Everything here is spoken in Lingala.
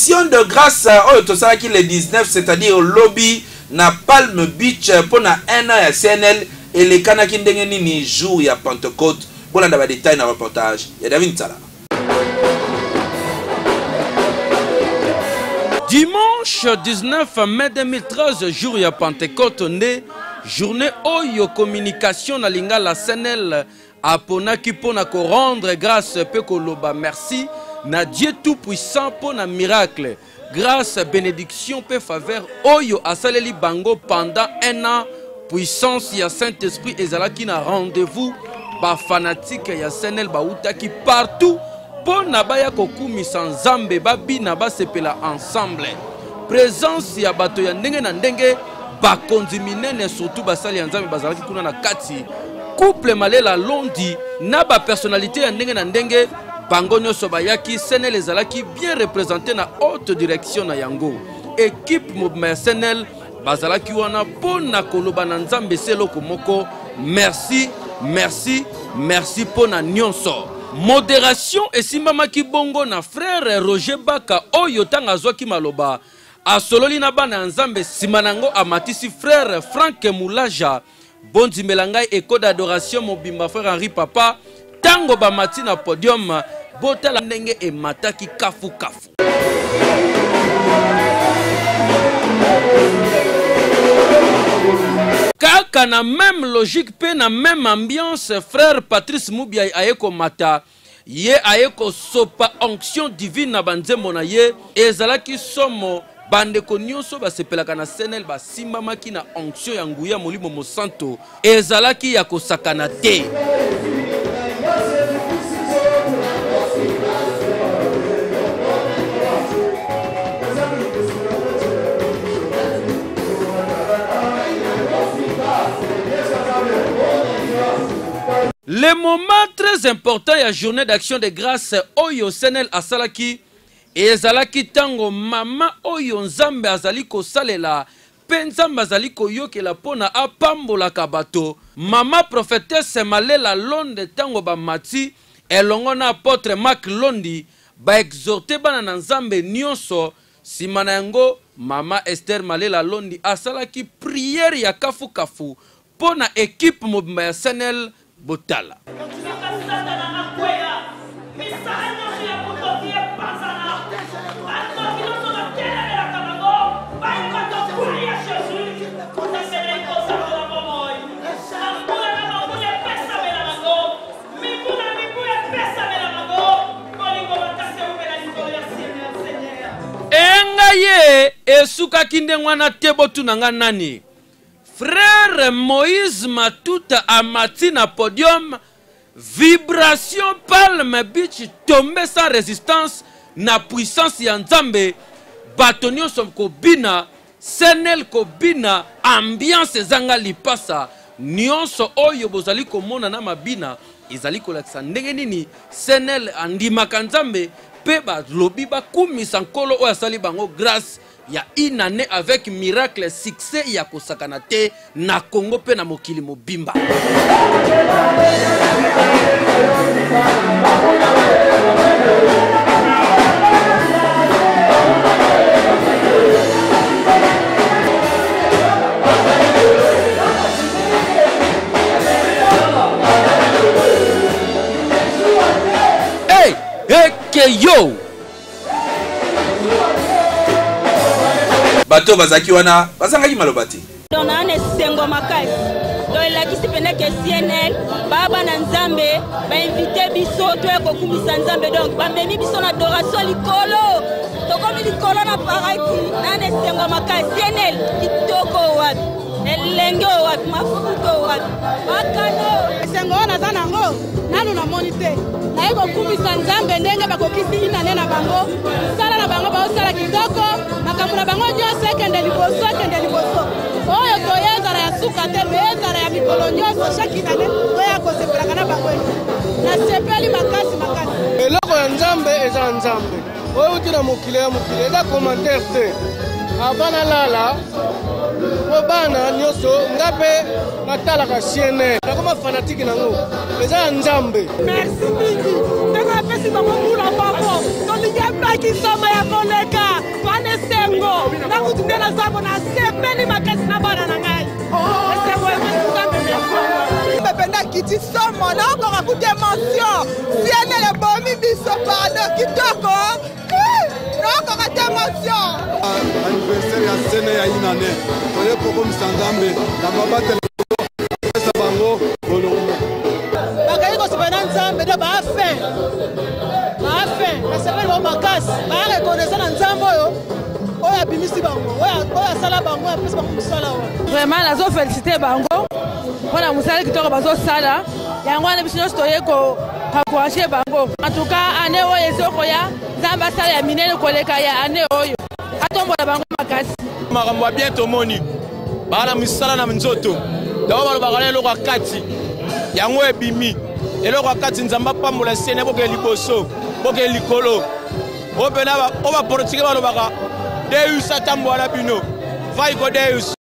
action de grâce qui le 19, c'est-à-dire au lobby na Palm Beach pour na 1 an ya CNL et les kanaki ndenge nini jour ya Pentecôte. Pour la détail dans le reportage, il y a David Sala. Dimanche 19 mai 2013, jour ya Pentecôte, journée Oyo communication na linga la CNL aponaki pona ko rendre grâce pe koloba merci na Dieu tout puissant pona miracle, grâce bénédiction pe faveur Oyo asaleli bango pendant 1 an, puissance ya Saint-Esprit ezalaki na rendez-vous ba fanatique ya CNL ba utaki partout pona baya kokumisa nzambe babina basepela ensemble. Présence ya bato ya ndenge na ndenge bakonzi minene surtout basali ya nzambe bazalaki kuna na kati couple malela londi na ba personnalité ya ndenge na ndenge bango nyonso bayaki. CNL ezalaki bien représenté na haute direction na yango. Équipe mouvement CNL bazalaki wana pona koloba na nzambe seloko moko merci merci merci pona nyonso. Modération esimbamaki bongo na frère Roger Baka oyo tanga azwaki maloba asololi na bana nzambe simanango amatisi frère Frank Moulaja bondi melangai écho d'adoration mobimba frère Henri Papa tango bamati na podium botala ndenge emataki kafu kafu. Kaka na même logique pe na même ambiance frère Patrice Moubia ayeko mata ye ayeko sopa onction divine na banzembo na ye ezalaki somo bandeko nyonso basepelaka na CNL basimbamaki na onction ya nguya molimo mosanto ezalaki ya kosakana te. Le moment très important ya journée d'action de grâce oyo CNL asalaki ezalaki tango mama oyo nzambe azali kosalela pe nzambe azali koyokela pona apambola kabato. Mama prophétesse Malela Londe tango bamati elongo na apôtre Mark Londi ba exhorter bana na nzambe nyonso sima na yango mama Esther Malela Londi asalaki prière ya kafu kafu pona équipe mobimba ya CNL Botala. Engaye esuka kinde ngwana tebotu nanga nani frère Moïse Matuta amati na podium vibration Palm Beach tombé sans résistance na puissance ya nzambe bato nyonso kobina CNL kobina ambiance ezanga lipasa nyonso oyo bozali komona na mabina ezali kolakisa ndenge nini CNL andimaka nzambe pe balobi bakumisa nkolo oyo asali bango grâce ya une année avec miracle succès ya kosakana te na Congo pe na mokili mobimba. Hey, hey, yo! Bato bazaki wana bazangaki malobati dona ne sengo makai do elakisi peneke CNL baba na nzambe ba invité biso to ekokumisa nzambe donc bamemi biso na adoration likolo tokomi likolo na paraiki na ne sengo makai CNL kitoko wapi elenge wapi mafuto wapi makano sengo na zanango nanu na monite na ekokumisa nzambe ndenge bakokisi ina na bango sala na bango ba sala kitoko makamuna bango nyonso ekende liboso oyo toyezala ya suka te meyezala ya mikolo nyonso chaque année oyo akosepelaka na bango na sepeli makasi eloko ya nzambe eza nzambe oyo uti na mokili ya mokili eza commentaire te abana lala obana nyonso nga mpe natalaka CNL nakoma fanatiki nango eza ya nzambe merci mingi ndenge apesi bango mula bango tolingi ebaki nsoma ya koleka te na zambo na sepeli makasi na bana na ngai. Penda kiti somo na encore akute mention. CNN bomi biso pardon kitoko. Na encore ate mention. Anniversaire ya sene ya inane. Oye poko msangambe na baba tele bango bolongo. Bakayi ko sobana nzambe de ba fin. Ba fin. Na sepeli ba makasi. Ba reconnaissance na nzambo yo. Oya bimisi bango. Oya sala bango ya pesa bango musala wa. Vraiment nazo féliciter bango. Mpona mosala kitoko bazosala yango wana biso nyonso toyeko encourage bango. En tout cas ane oyo ezokoya nzambe asala ya minene koleka ya ane oyo atombola bango makasi. Makambo ya bien tomoni bana misala na nzoto dawa balobaka na eloko ya kati yango ebimi eloko ya kati nzambe apambola sene boke liboso boke likolo oyo mpena o bapolitike balobaka deus atambola bino vai ko deus.